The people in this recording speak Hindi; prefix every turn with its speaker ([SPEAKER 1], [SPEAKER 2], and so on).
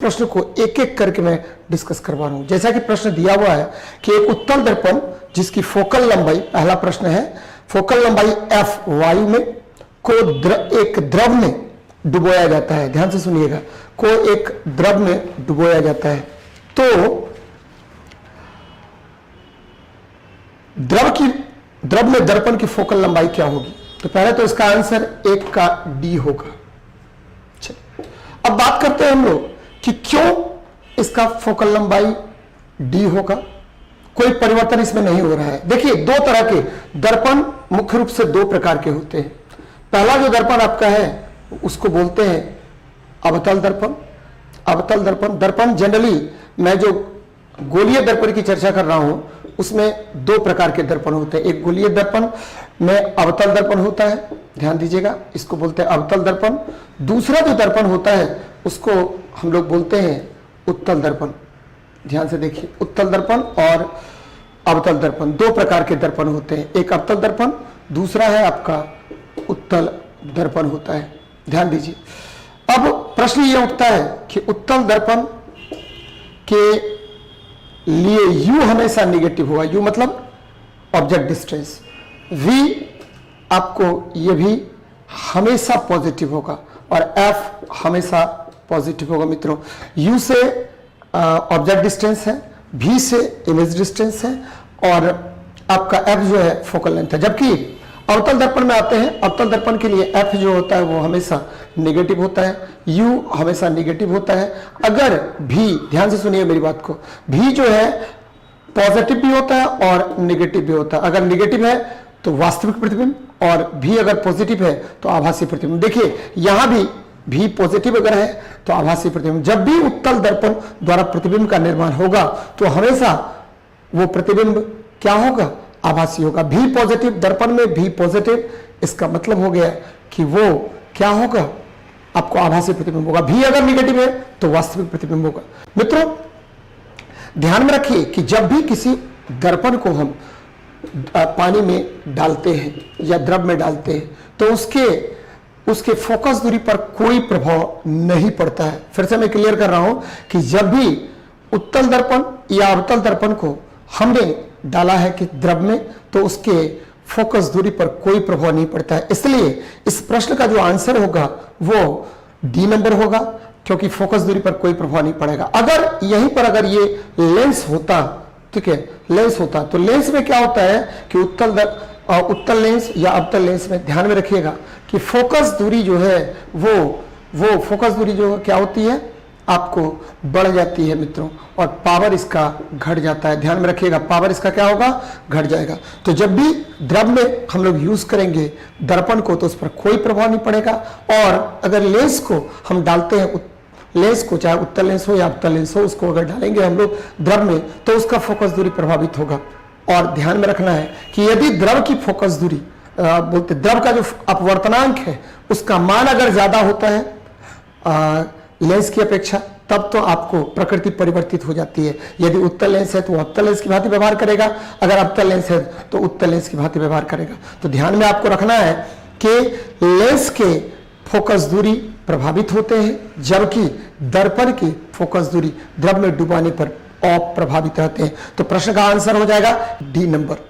[SPEAKER 1] प्रश्न को एक एक करके मैं डिस्कस करवा रहा हूं। जैसा कि प्रश्न दिया हुआ है कि एक उत्तल दर्पण जिसकी फोकल लंबाई, पहला प्रश्न है, फोकल लंबाई f वायु में को एक द्रव में डुबोया जाता है। ध्यान से सुनिएगा, को एक द्रव में डुबोया जाता है तो द्रव में दर्पण की फोकल लंबाई क्या होगी? तो पहले तो इसका आंसर 1 का d होगा। अब बात करते हैं हम लोग कि क्यों इसका फोकल लंबाई d होगा। कोई परिवर्तन इसमें नहीं हो रहा है। देखिए, दो तरह के दर्पण मुख्य रूप से दो प्रकार के होते हैं। पहला जो दर्पण आपका है उसको बोलते हैं अवतल दर्पण। अवतल दर्पण, दर्पण जनरली मैं जो गोलीय दर्पण की चर्चा कर रहा हूं उसमें दो प्रकार के दर्पण होते हैं। एक गोलीय दर्पण में अवतल दर्पण होता है, ध्यान दीजिएगा, इसको बोलते हैं अवतल दर्पण। दूसरा जो दर्पण होता है उसको हम लोग बोलते हैं उत्तल दर्पण। ध्यान से देखिए, उत्तल दर्पण और अवतल दर्पण दो प्रकार के दर्पण होते हैं। एक अवतल दर्पण, दूसरा है आपका उत्तल दर्पण होता है। ध्यान दीजिए। अब प्रश्न यह उठता है कि उत्तल दर्पण के लिए U हमेशा निगेटिव होगा। U मतलब ऑब्जेक्ट डिस्टेंस। V आपको ये भी हमेशा पॉजिटिव होगा और F हमेशा पॉजिटिव होगा। मित्रों, U से ऑब्जेक्ट डिस्टेंस है, V से इमेज डिस्टेंस है और आपका F जो है फोकल लेंथ है। जबकि अवतल दर्पण में आते हैं, अवतल दर्पण के लिए F जो होता है वो हमेशा नेगेटिव होता है, U हमेशा नेगेटिव होता है। अगर V, ध्यान से सुनिए मेरी बात को, V जो है पॉजिटिव भी होता है और नेगेटिव भी होता है। अगर नेगेटिव है तो वास्तविक प्रतिबिंब और V अगर पॉजिटिव है तो आभासी प्रतिबिंब। देखिए, यहां भी V पॉजिटिव अगर है तो आभासी प्रतिबिंब। जब भी उत्तल दर्पण द्वारा प्रतिबिंब का निर्माण होगा तो हमेशा वो प्रतिबिंब क्या होगा? आभासी होगा। भी पॉजिटिव, दर्पण में भी पॉजिटिव, इसका मतलब हो गया कि वो क्या होगा? आपको आभासी प्रतिबिंब होगा। भी अगर नेगेटिव है तो वास्तविक प्रतिबिंब होगा। मित्रों, ध्यान में रखिए कि जब भी किसी दर्पण को हम पानी में डालते हैं या द्रव में डालते हैं तो उसके फोकस दूरी पर कोई प्रभाव नहीं पड़ता है। फिर से मैं क्लियर कर रहा हूं कि जब भी उत्तल दर्पण या अवतल दर्पण को हमने डाला है कि द्रव में तो उसके फोकस दूरी पर कोई प्रभाव नहीं पड़ता है। इसलिए इस प्रश्न का जो आंसर होगा वो डी नंबर होगा, क्योंकि फोकस दूरी पर कोई प्रभाव नहीं पड़ेगा। अगर यहीं पर अगर ये लेंस होता, ठीक है, लेंस होता तो लेंस में क्या होता है कि उत्तल लेंस या अवतल लेंस में ध्यान में रखिएगा कि फोकस दूरी जो है वो फोकस दूरी जो क्या होती है आपको बढ़ जाती है मित्रों, और पावर इसका घट जाता है। ध्यान में रखिएगा, पावर इसका क्या होगा? घट जाएगा। तो जब भी द्रव में हम लोग यूज करेंगे दर्पण को तो उस पर कोई प्रभाव नहीं पड़ेगा। और अगर लेंस को हम डालते हैं, लेंस को चाहे उत्तल लेंस हो या अवतल लेंस हो, उसको अगर डालेंगे हम लोग द्रव में तो उसका फोकस दूरी प्रभावित होगा। और ध्यान में रखना है कि यदि द्रव की फोकस दूरी बोलते द्रव का जो अपवर्तनांक है उसका मान अगर ज्यादा होता है लेंस की अपेक्षा, तब तो आपको प्रकृति परिवर्तित हो जाती है। यदि उत्तल लेंस है तो वो अवतल लेंस की भांति व्यवहार करेगा, अगर अवतल लेंस है तो उत्तल लेंस की भांति व्यवहार करेगा। तो ध्यान में आपको रखना है कि लेंस के फोकस दूरी प्रभावित होते हैं जबकि दर्पण की फोकस दूरी द्रव में डुबाने पर अप्रभावित रहते हैं। तो प्रश्न का आंसर हो जाएगा डी नंबर।